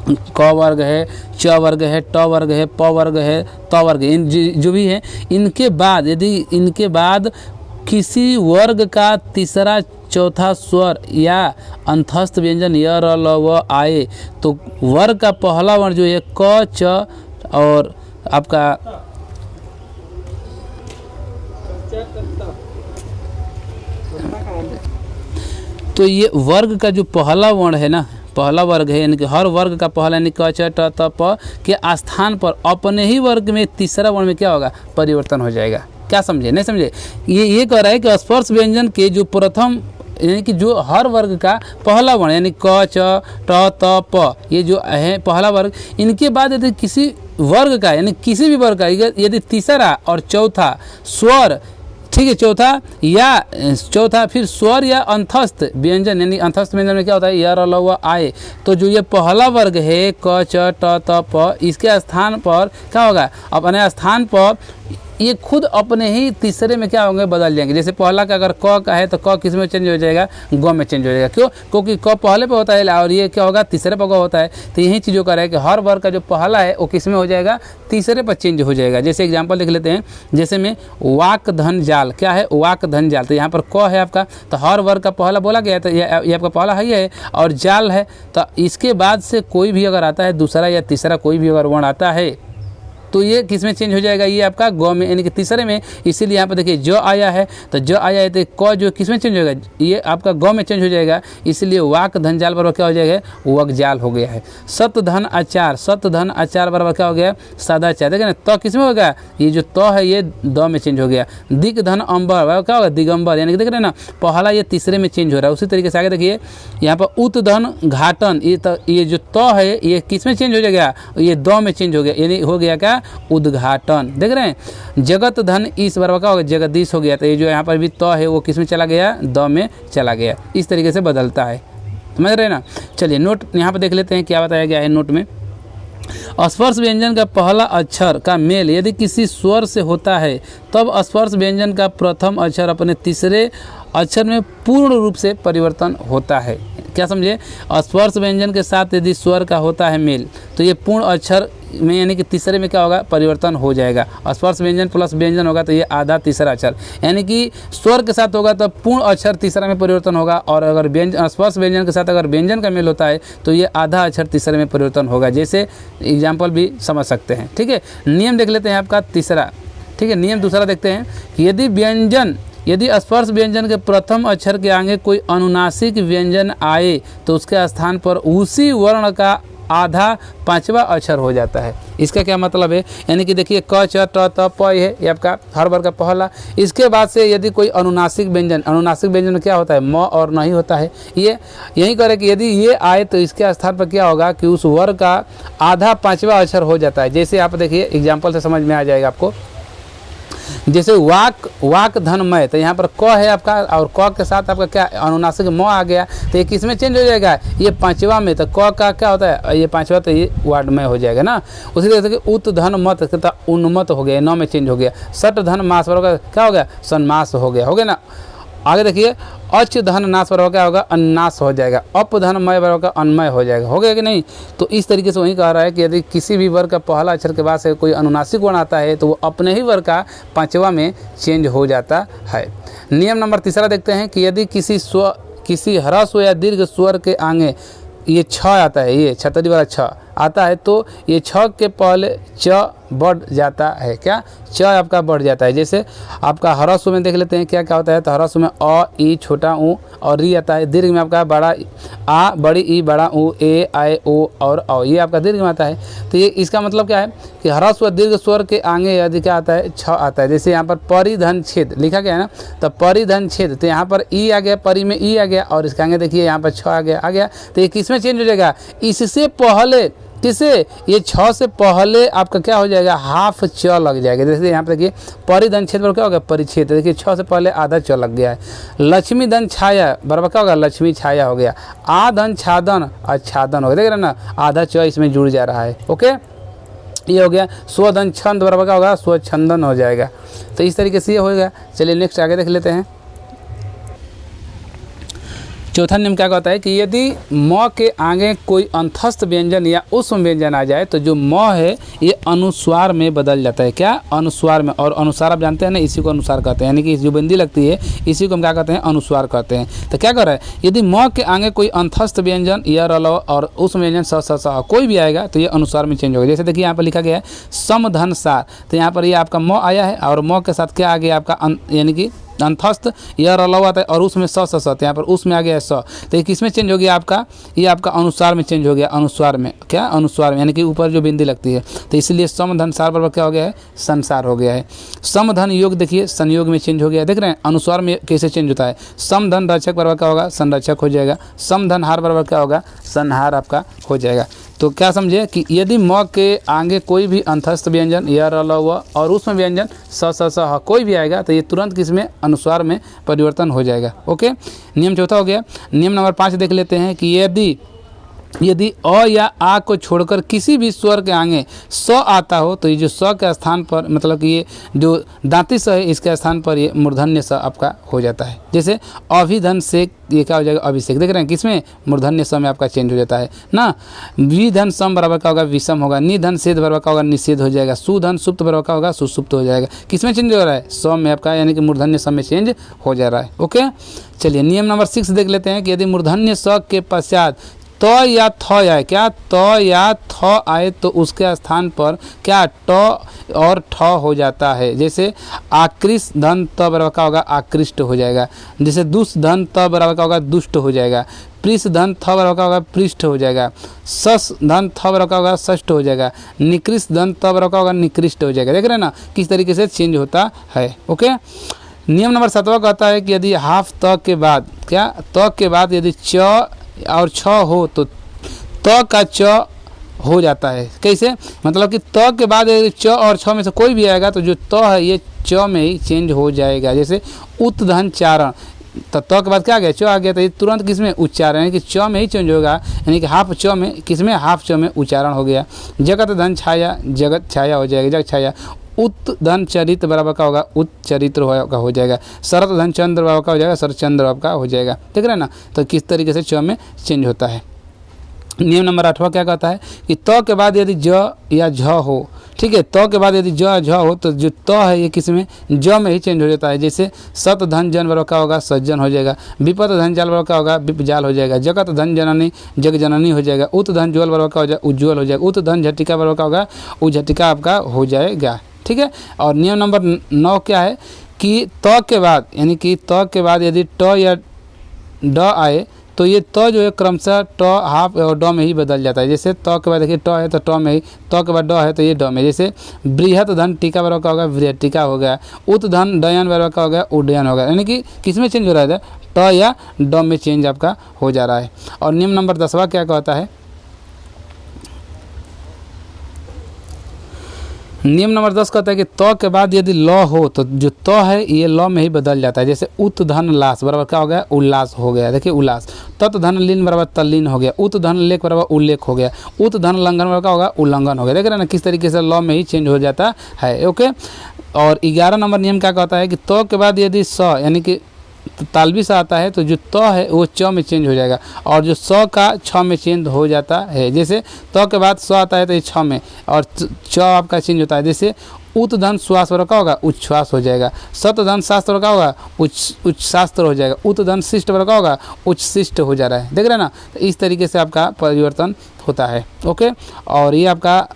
क वर्ग है, च वर्ग है, ट वर्ग है, प वर्ग है, त वर्ग है, इन जो भी है इनके बाद, यदि इनके बाद किसी वर्ग का तीसरा चौथा स्वर या अंतस्थ व्यंजन य र ल व आए तो वर्ग का पहला वर्ण जो है क च और आपका तो ये वर्ग का जो पहला वर्ण है ना, पहला वर्ग है यानी कि हर वर्ग का पहला यानी क च ट त प के स्थान पर अपने ही वर्ग में तीसरा वर्ण में क्या होगा, परिवर्तन हो जाएगा। क्या समझे, नहीं समझे, ये कह रहा है कि स्पर्श व्यंजन के जो प्रथम यानी कि जो हर वर्ग का पहला वर्ण यानी क च ट त प ये जो है पहला वर्ग, इनके बाद यदि किसी वर्ग का यानी किसी भी वर्ग का यदि तीसरा और चौथा स्वर, ठीक है, चौथा फिर स्वर या अंतस्थ व्यंजन यानी अंतस्थ व्यंजन में क्या होता है, य र ल व आए तो जो ये पहला वर्ग है क च ट त प इसके स्थान पर क्या होगा, अपने स्थान पर ये खुद अपने ही तीसरे में क्या होंगे, बदल जाएंगे। जैसे पहला का अगर क का है तो क किस में चेंज हो जाएगा, ग में चेंज हो जाएगा। क्यों, क्योंकि क पहले पे होता है और ये क्या होगा, तीसरे पर ग होता है। तो यही चीज़ों का है कि हर वर्ग का जो पहला है वो किस में हो जाएगा, तीसरे पर चेंज हो जाएगा। जैसे एग्जाम्पल देख लेते हैं, जैसे में वाक धन जाल, क्या है, वाक धन जाल, तो यहाँ पर क है आपका, तो हर वर्ग का पहला बोला गया है तो ये आपका पहला है और जाल है, तो इसके बाद से कोई भी अगर आता है दूसरा या तीसरा कोई भी अगर वर्ण आता है तो ये किस में चेंज हो जाएगा, ये आपका ग में यानी कि तीसरे में। इसीलिए यहाँ पर देखिए जो आया है तो जो आया है तो क जो किस में चेंज होगा, ये आपका ग में चेंज हो जाएगा। इसलिए वाक धन जाल बराबर क्या हो जाएगा, वक जाल हो गया है। सत धन आचार, सत धन आचार बराबर क्या हो गया, सदाचार। देखिए ना, त किस में होगा, ये जो त है ये द में चेंज हो गया। दिक धन अंबर बराबर क्या होगा, दिगंबर, यानी कि देख रहे हैं ना, पहला ये तीसरे में चेंज हो रहा है। उसी तरीके से आगे देखिए यहाँ पर उत धन घाटन, ये जो त है ये किस में चेंज हो जाएगा, ये द में चेंज हो गया, यानी हो गया क्या, उद्घाटन। देख रहे हैं, जगत धन ईश बराबर का होगा, जगदीश हो गया। तो ये जो यहाँ पर भी त है वो किस में चला गया, द में चला गया। इस तरीके से बदलता है, समझ रहे हैं ना। चलिए नोट यहाँ पर देख लेते हैं क्या बताया गया है नोट में। स्पर्श व्यंजन का पहला अक्षर का मेल यदि किसी स्वर से होता है तब स्पर्श व्यंजन का प्रथम अक्षर अपने तीसरे अक्षर में पूर्ण रूप से परिवर्तन होता है। क्या समझे, स्पर्श व्यंजन के साथ यदि स्वर का होता है मेल तो ये पूर्ण अक्षर में यानी कि तीसरे में क्या होगा, परिवर्तन हो जाएगा। स्पर्श व्यंजन प्लस व्यंजन होगा तो ये आधा तीसरा अक्षर, यानी कि स्वर के साथ होगा तो पूर्ण अक्षर तीसरा में परिवर्तन होगा, और अगर व्यंजन स्पर्श व्यंजन के साथ अगर व्यंजन का मेल होता है तो ये आधा अक्षर तीसरे में परिवर्तन होगा। जैसे एग्जाम्पल भी समझ सकते हैं, ठीक है। नियम देख लेते हैं आपका तीसरा, ठीक है। नियम दूसरा देखते हैं कि यदि स्पर्श व्यंजन के प्रथम अक्षर के आगे कोई अनुनासिक व्यंजन आए तो उसके स्थान पर उसी वर्ण का आधा पांचवा अक्षर हो जाता है। इसका क्या मतलब है, यानी कि देखिए क च ट त प है ये आपका हर वर्ग का पहला, इसके बाद से यदि कोई अनुनासिक व्यंजन में क्या होता है, म और नहीं होता है। ये यही करे कि यदि ये आए तो इसके स्थान पर क्या होगा कि उस वर्ग का आधा पांचवा अक्षर हो जाता है। जैसे आप देखिए एग्जाम्पल से समझ में आ जाएगा आपको। जैसे वाक धन मय, तो यहाँ पर क है आपका और क के साथ आपका क्या अनुनासिक म आ गया, तो ये किस में चेंज हो जाएगा, ये पांचवा में। तो क का क्या होता है, ये पांचवा, तो ये वार्ड में हो जाएगा ना। उसी तरह से उत धन मत तथा उन्मत हो गया, 9 में चेंज हो गया। सट धन मास बराबर क्या हो गया, सन्मास हो गया ना। आगे देखिए अच धन नाश बराबर क्या होगा, अन्नाश हो जाएगा। अप धन मय बराबर का अन्मय हो जाएगा, हो गया कि नहीं। तो इस तरीके से वही कह रहा है कि यदि किसी भी वर्ग का पहला अक्षर के बाद से कोई अनुनासिक वर्ण आता है तो वो अपने ही वर्ग का पांचवा में चेंज हो जाता है। नियम नंबर तीसरा देखते हैं कि यदि किसी ह्रस्व या दीर्घ स्वर के आगे ये छ आता है, ये छतरी वाला छ आता है तो ये छ के पहले च बढ़ जाता है। क्या? च आपका बढ़ जाता है। जैसे आपका ह्रस्व में देख लेते हैं क्या क्या होता है। तो ह्रस्व में अ, ई, छोटा ऊ और री आता है। दीर्घ में आपका बड़ा आ, बड़ी ई, बड़ा ऊ, ए, आए, ओ और औ, ये आपका दीर्घ में आता है। तो ये इसका मतलब क्या है कि ह्रस्व दीर्घ स्वर के आगे यदि क्या आता है, छ आता है। जैसे यहाँ पर परिधन छेद लिखा गया है ना, तो परिधन छेद, तो यहाँ पर ई आ गया, परी में ई आ गया और इसके आगे देखिए यहाँ पर छ आ गया। तो ये किस में चेंज हो जाएगा? इससे पहले, किसे? ये छ से पहले आपका क्या हो जाएगा? हाफ च लग जाएगा। जैसे यहाँ पे देखिए परिधन छेद पर क्या होगा? परिच्छेद। देखिए छ से पहले आधा च लग गया है। लक्ष्मी धन छाया बराबर क्या होगा? लक्ष्मी छाया हो गया। आ धन छादन, आच्छादन हो गया। देख रहे हैं ना, आधा च इसमें जुड़ जा रहा है। ओके, ये हो गया। स्वधन छंद बराबर क्या होगा? स्वच्छंदन हो जाएगा। तो इस तरीके से ये होगा। चलिए नेक्स्ट आगे देख लेते हैं। चौथा नियम क्या कहता है कि यदि म के आगे कोई अंतस्थ व्यंजन या उष्म व्यंजन आ जाए तो जो म है ये अनुस्वार में बदल जाता है। क्या? अनुस्वार में। और अनुस्वार आप जानते हैं ना, इसी को अनुस्वार कहते हैं, यानी कि जो बिंदी लगती है इसी को हम क्या कहते हैं? अनुस्वार कहते हैं। तो क्या कर रहा है? यदि म के आगे कोई अंतस्थ व्यंजन या रलव और उष्म व्यंजन स कोई भी आएगा तो ये अनुस्वार में चेंज होगा। जैसे देखिए यहाँ पर लिखा गया है समधन सार, तो यहाँ पर ये आपका म आया है और म के साथ क्या आ गया आपका यानी कि अंतस्थ यह रला आता है और उसमें स यहाँ पर उसमें आ गया स, तो ये किस में चेंज हो गया आपका? ये आपका अनुस्वार में चेंज हो गया। अनुस्वार में। क्या? अनुस्वार में, यानी कि ऊपर जो बिंदी लगती है। तो इसलिए समधन सार बराबर क्या हो गया है? संसार हो गया है। समधन योग देखिए संयोग में चेंज हो गया। देख रहे हैं अनुस्वार में कैसे चेंज होता है। समधन रक्षक बराबर क्या होगा? संरक्षक हो जाएगा। समधन हार बराबर क्या होगा? संहार आपका हो जाएगा। तो क्या समझे कि यदि म के आगे कोई भी अंतस्थ व्यंजन या रलव और उसमें व्यंजन स कोई भी आएगा तो ये तुरंत किसमें? अनुस्वार में परिवर्तन हो जाएगा। ओके, नियम चौथा हो गया। नियम नंबर 5 देख लेते हैं कि यदि अ या आ को छोड़कर किसी भी स्वर के आगे स आता हो तो ये जो स के स्थान पर, मतलब कि ये जो दांती स है इसके स्थान पर ये मूर्धन्य स आपका हो जाता है। जैसे अभिधन से ये क्या हो जाएगा? अभिषेक। देख रहे हैं किसमें? मूर्धन्य स में आपका चेंज हो जाता है ना। विधन सम बराबर क्या होगा? विषम होगा। निधन सेध बराबर क्या होगा? निषेध हो जाएगा। सुधन सुप्त बराबर क्या होगा? सुसुप्त हो जाएगा। किसमें चेंज हो रहा है? स में आपका, यानी कि मूर्धन्य स में चेंज हो जा रहा है। ओके, चलिए नियम नंबर 6 देख लेते हैं कि यदि मूर्धन्य स के पश्चात त या थ आए, क्या? त या थ आए तो उसके स्थान पर क्या? ट और ठ हो जाता है। जैसे आकृष्ट धन त बराबर क्या होगा? आकृष्ट हो जाएगा। जैसे दुष्ट धन त बराबर क्या होगा? दुष्ट हो जाएगा। पृष्ठ धन थ बराबर क्या होगा? पृष्ठ हो जाएगा। सस धन थ बराबर क्या होगा? षष्ठ हो जाएगा। निकृष्ट धन त बराबर क्या होगा? निकृष्ट हो जाएगा। देख रहे हैं ना किस तरीके से चेंज होता है। ओके, नियम नंबर 7 कहता है कि यदि हाफ त के बाद, क्या? त के बाद यदि च और छ हो तो त का च हो जाता है। कैसे? मतलब कि त के बाद यदि च और छ में से कोई भी आएगा तो जो त है ये च में ही चेंज हो जाएगा। जैसे उत्धन चारण, तो त के बाद क्या आ गया? च आ गया, तो ये तुरंत किस में? उच्चारण, यानी कि च में ही चेंज होगा। यानी कि हाफ च में, किस में? हाफ च में उच्चारण हो गया। जगत धन छाया, जगत छाया हो जाएगा। जग छाया। उत धन चरित्र बराबर का होगा? उच्चरित्र हो जाएगा। शरत धन चंद्र बराबर का हो जाएगा? शरचंद्र आपका हो जाएगा। देख रहे हैं ना, तो किस तरीके से च में चेंज होता है। नियम नंबर 8 क्या कहता है कि त के बाद यदि ज या झ हो, ठीक है, त के बाद यदि ज झ हो तो जो त है ये किस में? ज में ही चेंज हो जाता है। जैसे सत धन जन बराबर क्या होगा? सज्जन हो जाएगा। विपत धन जाल बराबर क्या होगा? विपजाल हो जाएगा। जगत धन जननी जग जननी हो जाएगा। उत धन ज्वल बराबर क्या हो जाएगा? उज्ज्वल हो जाएगा। उत धन झटिका बराबर क्या होगा? उझटिका आपका हो जाएगा। ठीक है, और नियम नंबर 9 क्या है कि त के बाद, यानी कि त के बाद यदि ट या ड आए तो ये त जो है क्रमशः ट हाफ और ड में ही बदल जाता है। जैसे त के बाद देखिए ट है तो ट में ही, त के बाद ड है तो ये ड में। जैसे बृहत धन टीका बराबर का होगा? बृहटिका हो गया। उत धन डयन बराबर का हो गया? उड्डयन हो गया। यानी कि किस में चेंज हो रहा है? ट या ड में चेंज आपका हो जा रहा है। और नियम नंबर 10 क्या कहता है? नियम नंबर 10 कहता है कि त के बाद यदि ल हो तो जो त है ये ल में ही बदल जाता है। जैसे उत धन लास बराबर क्या हो गया? उल्लास हो गया। देखिए उल्लास। तत् धन लीन बराबर तल्लीन हो गया। उत धन लेख बराबर उल्लेख हो गया। उत धन लंघन बराबर क्या होगा? उल्लंघन हो गया। देख रहे हैं ना किस तरीके से ल में ही चेंज हो जाता है। ओके, और 11 नंबर नियम क्या कहता है कि त के बाद यदि स, यानी कि तालबी सा आता है तो जो त है वो च में चेंज हो जाएगा और जो स का छ में चेंज हो जाता है। जैसे त के बाद स आता है तो ये छ में और च आपका चेंज होता है। जैसे उत धन श्वास बराबर क्या होगा? उच्छ्वास हो जाएगा। सत धन शास्त्र क्या होगा? उच्च शास्त्र हो जाएगा। उत धन शिष्ट बराबर क्या होगा? उच्च शिष्ट हो जा रहा है। देख रहे हैं ना, तो इस तरीके से आपका परिवर्तन होता है। ओके, और ये आपका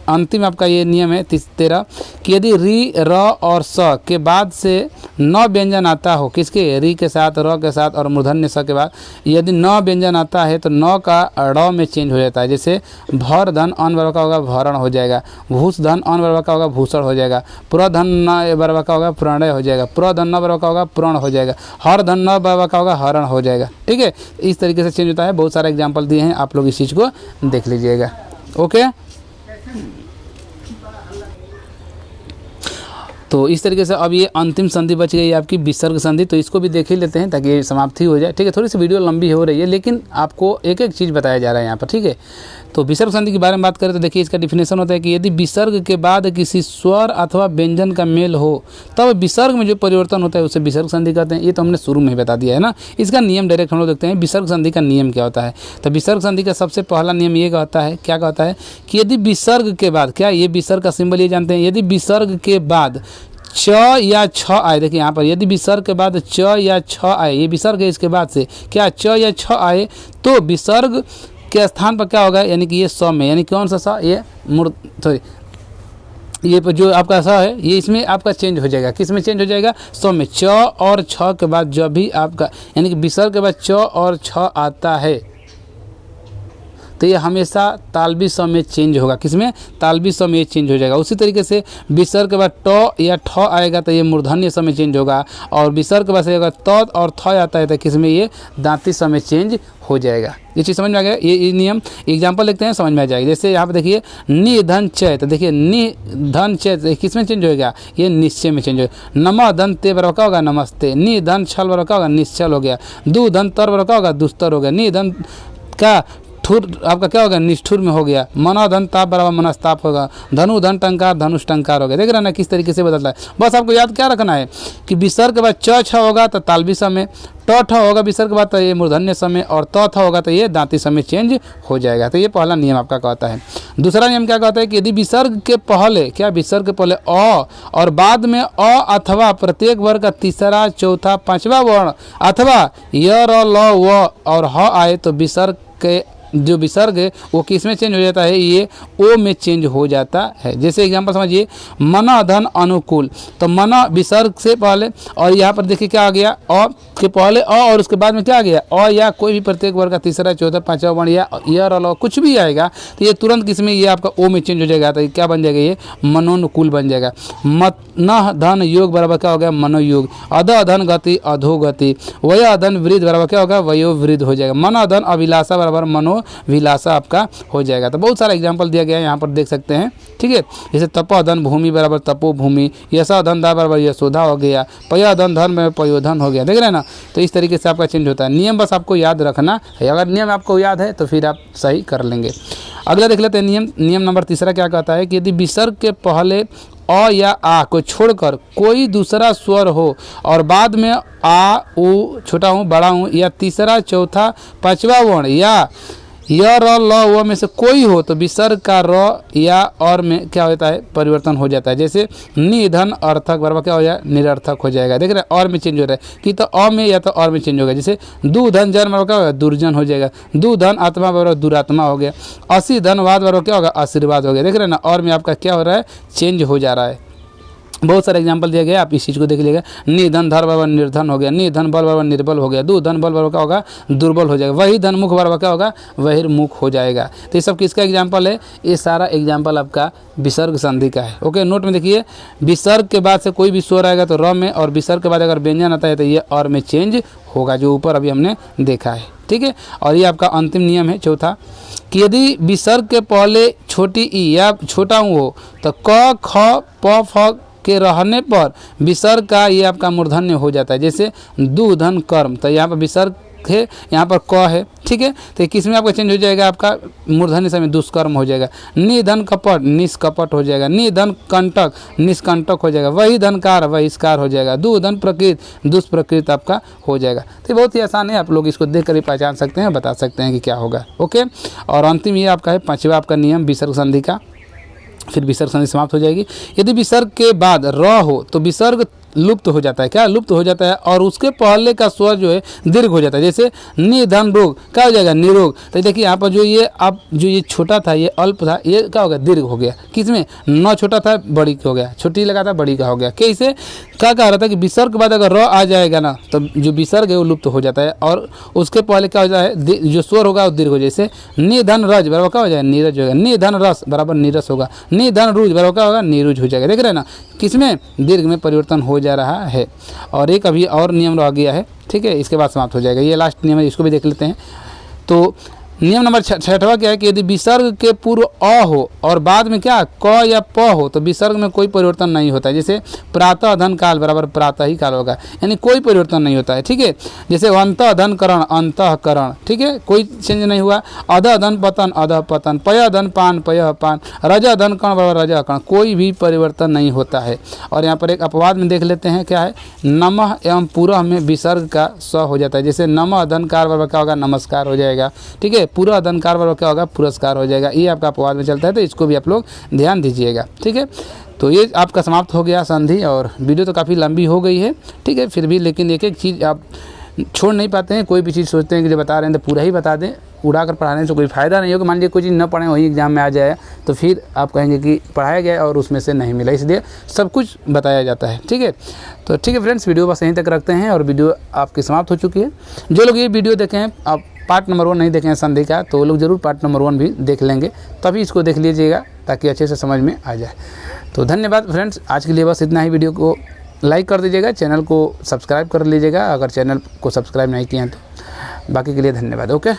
अंतिम आपका ये नियम है 13 कि यदि री, र और स के बाद से न व्यंजन आता हो, किसके, री के साथ, र के साथ और मूर्धन्य स के बाद यदि न व्यंजन आता है तो न का ड़ में चेंज हो जाता है। जैसे भर धन अन बराबर का होगा भरण हो जाएगा, भूष धन अन बराबर का होगा भूषण हो जाएगा, प्र धन न बराबर का होगा प्रणय हो जाएगा, प्र धन न बराबर का होगा प्रण हो जाएगा, हर धन न बराबर का होगा हरण हो जाएगा। ठीक है, इस तरीके से चेंज होता है। बहुत सारे एग्जाम्पल दिए हैं, आप लोग इस चीज़ को देख लीजिएगा। ओके, तो इस तरीके से अब ये अंतिम संधि बच गई आपकी विसर्ग संधि, तो इसको भी देख ही लेते हैं ताकि ये समाप्ति हो जाए। ठीक है, थोड़ी सी वीडियो लंबी हो रही है लेकिन आपको एक एक चीज़ बताया जा रहा है यहाँ पर। ठीक है, तो विसर्ग संधि के बारे में बात करें तो देखिए इसका डिफिनेशन होता है कि यदि विसर्ग के बाद किसी स्वर अथवा व्यंजन का मेल हो तब विसर्ग में जो परिवर्तन होता है उसे विसर्ग संधि कहते हैं। ये तो हमने शुरू में ही बता दिया है ना। इसका नियम डायरेक्ट हम लोग देखते हैं विसर्ग संधि का नियम क्या होता है। तो विसर्ग संधि का सबसे पहला नियम ये कहता है, क्या कहता है कि यदि विसर्ग के बाद, क्या ये विसर्ग का सिंबल ये जानते हैं, यदि विसर्ग के बाद च या छ आए, देखिए यहाँ पर यदि विसर्ग के बाद च या छ आए, ये विसर्ग है, इसके बाद से क्या च या छ आए तो विसर्ग के स्थान पर क्या होगा, यानी कि ये स में, यानी कौन सा स, ये सॉरी ये जो आपका स है ये इसमें आपका चेंज हो जाएगा। किस में चेंज हो जाएगा, स में। च और छ के बाद जब भी आपका यानी कि विसर्ग के बाद च और छ आता है तो ये हमेशा तालबी स में चेंज होगा। किसमें, तालबी स में ये चेंज हो जाएगा। उसी तरीके से विसर्ग के बाद ट या ठ आएगा तो ये मूर्धन्य स में चेंज होगा, और विसर्ग के बाद अगर त और थ आता है तो किसमें, ये दांती स में चेंज हो जाएगा। ये चीज़ समझ में आ गया। ये नियम एग्जाम्पल लिखते हैं, समझ में आ जाएगा। जैसे यहाँ पे देखिए नि धन चय, तो देखिए नि धन चय किस में चेंज होगा, ये निश्चय में चेंज होगा। नम धन ते बराबर क्या होगा, नमस्ते। नि धन छल बराबर क्या होगा, निश्चल हो गया। दु धन तर बराबर क्या होगा, दुस्तर हो गया। नि धन का ठुर आपका क्या होगा, निष्ठुर में हो गया। मनो धन ताप बराबर मनस्ताप होगा। धनु धन टंकार धनुष टंकार हो गया। देख रहे हैं ना किस तरीके से बदलता है। बस आपको याद क्या रखना है कि विसर्ग के बाद च छ होगा तो तालबी स में, ट ठ होगा विसर्ग के बाद तो ये मूर्धन्य स में, और त थ होगा तो ये दांती स में चेंज हो जाएगा। तो ये पहला नियम आपका कहता है। दूसरा नियम क्या कहता है कि यदि विसर्ग के पहले, क्या विसर्ग के पहले अ और बाद में अ अथवा प्रत्येक वर्ग का तीसरा चौथा पांचवा वर्ण अथवा य र ल व और ह आए तो विसर्ग के जो विसर्ग है वो किस में चेंज हो जाता है, ये ओ में चेंज हो जाता है। जैसे एग्जांपल समझिए, मना धन अनुकूल, तो मना विसर्ग से पहले, और यहाँ पर देखिए क्या आ गया, अ के पहले अ और उसके बाद में क्या आ गया, अ या कोई भी प्रत्येक वर्ग का तीसरा चौथा पांचवा वर्ण या य र ल कुछ भी आएगा तो ये तुरंत किस में, ये आपका ओ में चेंज हो जाएगा। तो ये क्या बन जाएगा, ये मनोनुकूल बन जाएगा। मत न धन योग बराबर क्या हो गया, मनोयोग। अध धन गति अधोगति। वय धन वृद्ध बराबर क्या होगा, वयो वृद्ध हो जाएगा। मन धन अभिलाषा बराबर मनो विलासा आपका हो जाएगा। तो बहुत सारा एग्जांपल दिया गया है, यहाँ पर देख सकते हैं। ठीक है, जैसे तपो धन भूमि बराबर तपो भूमि, यशा धन दा बराबर यशोधा हो गया, पया धन धन में पयोधन हो गया। देख रहे हैं ना, तो इस तरीके से आपका चेंज होता है। नियम बस आपको याद रखना है, अगर नियम आपको याद है तो फिर आप सही कर लेंगे। अगला देख लेते हैं नियम नंबर तीसरा क्या कहता है कि यदि विसर्ग के पहले अ या आ को छोड़कर कोई दूसरा स्वर हो और बाद में आ उ छोटा हूँ बड़ा हूँ या तीसरा चौथा पांचवा वर्ण या य र ल व में से कोई हो तो विसर्ग का र या और में क्या होता है, परिवर्तन हो जाता है। जैसे निधन अर्थक बराबर क्या हो जाए, निरर्थक हो जाएगा। देख रहे हैं, और में चेंज हो रहा है कि तो अ में या तो और में चेंज होगा। जैसे दु धन जन बराबर क्या होगा, दुर्जन हो जाएगा। दु धन आत्मा बराबर दुरात्मा हो गया। असी धनवाद बराबर क्या होगा, आशीर्वाद हो गया। देख रहे हैं ना, और में आपका क्या हो रहा है, चेंज हो जा रहा है। बहुत सारे एग्जांपल दिया गया, आप इस चीज़ को देख लीजिएगा। निधन धर बराबर निर्धन हो गया। निधन बल बराबर निर्बल हो गया। दु धन बल बराबर क्या होगा, दुर्बल हो जाएगा। वही धन मुख बराबर क्या होगा, बहिर्मुख हो जाएगा। तो ये सब किसका एग्जांपल है, ये सारा एग्जांपल आपका विसर्ग संधि का है। ओके, नोट में देखिए, विसर्ग के बाद से कोई भी स्वर आएगा तो र में, और विसर्ग के बाद अगर व्यंजन आता है तो ये और में चेंज होगा, जो ऊपर अभी हमने देखा है। ठीक है, और ये आपका अंतिम नियम है चौथा कि यदि विसर्ग के पहले छोटी ई या छोटा ऊ हो तो क ख प फ के रहने पर विसर्ग का ये आपका मूर्धन्य हो जाता है। जैसे दु धन कर्म, तो यहाँ पर विसर्ग है, यहाँ पर क है। ठीक है, तो किस में आपका चेंज हो जाएगा, आपका मूर्धन्य समय दुष्कर्म हो जाएगा। निधन कपट निष्कपट हो जाएगा। निधन कंटक निष्कंटक हो जाएगा। वही धनकार बहिष्कार हो जाएगा। दु धन प्रकृत दुष्प्रकृत आपका हो जाएगा। तो बहुत ही आसान है, आप लोग इसको देख कर ही पहचान सकते हैं, बता सकते हैं कि क्या होगा। ओके, और अंतिम ये आपका है पांचवा आपका नियम विसर्ग संधि का, फिर विसर्ग संधि समाप्त हो जाएगी। यदि विसर्ग के बाद र हो तो विसर्ग लुप्त हो जाता है। क्या लुप्त हो जाता है और उसके पहले का स्वर जो है दीर्घ हो जाता है। जैसे निधन रोग क्या हो जाएगा, निरोग। तो देखिए यहाँ पर जो ये अब जो ये छोटा था, ये अल्प था, ये क्या हो गया, दीर्घ हो गया। किसमें, न छोटा था बड़ी हो गया, छोटी लगा था बड़ी का हो गया। कैसे, क्या कह रहा था कि विसर्ग के बाद अगर र आ जाएगा ना तो जो विसर्ग है वो लुप्त हो जाता है और उसके पहले क्या हो जाता है, जो स्वर होगा वो दीर्घ हो। जैसे निधन रज बराबर क्या हो जाएगा, नीरज होगा। निधन रस बराबर नीरस होगा। निधन रुज बराबर क्या होगा, नीरुज हो जाएगा। देख रहे हैं ना, किसमें, दीर्घ में परिवर्तन हो जा रहा है। और एक अभी और नियम रह गया है, ठीक है, इसके बाद समाप्त हो जाएगा। ये लास्ट नियम है, इसको भी देख लेते हैं। तो नियम नंबर 6वां क्या है कि यदि विसर्ग के पूर्व अ हो और बाद में क्या क या प हो तो विसर्ग में कोई परिवर्तन नहीं होता है। जैसे प्रातः धन काल बराबर प्रातः ही काल होगा, यानी कोई परिवर्तन नहीं होता है, ठीक है। जैसे अंतः धन करण अंतःकरण, ठीक है, कोई चेंज नहीं हुआ। अधः धन पतन अधः पतन, पय धन पान पय पान, रज धन कण बराबर रज कण, कोई भी परिवर्तन नहीं होता है। और यहाँ पर एक अपवाद में देख लेते हैं, क्या है, नमः एवं पूरह में विसर्ग का स हो जाता है। जैसे नमः धनकार बराबर क्या होगा, नमस्कार हो जाएगा, ठीक है। पूरा धनकार बराबर क्या होगा, पुरस्कार हो जाएगा। ये आपका अपवाद में चलता है, तो इसको भी आप लोग ध्यान दीजिएगा, ठीक है। तो ये आपका समाप्त हो गया संधि। और वीडियो तो काफ़ी लंबी हो गई है, ठीक है, फिर भी लेकिन एक एक चीज़ आप छोड़ नहीं पाते हैं। कोई भी चीज़ सोचते हैं कि जो बता रहे हैं तो पूरा ही बता दें, उड़ा कर पढ़ाने से कोई फ़ायदा नहीं होगा। मान लीजिए कोई चीज़ न पढ़ें वही एग्जाम में आ जाए तो फिर आप कहेंगे कि पढ़ाया गया और उसमें से नहीं मिला, इसलिए सब कुछ बताया जाता है, ठीक है। तो ठीक है फ्रेंड्स, वीडियो बस यहीं तक रखते हैं और वीडियो आपकी समाप्त हो चुकी है। जो लोग ये वीडियो देखें हैं, आप पार्ट नंबर 1 नहीं देखें हैं संधि का, तो वो लोग ज़रूर पार्ट नंबर 1 भी देख लेंगे, तभी इसको देख लीजिएगा ताकि अच्छे से समझ में आ जाए। तो धन्यवाद फ्रेंड्स, आज के लिए बस इतना ही। वीडियो को लाइक कर दीजिएगा, चैनल को सब्सक्राइब कर लीजिएगा अगर चैनल को सब्सक्राइब नहीं किए हैं तो। बाकी के लिए धन्यवाद, ओके।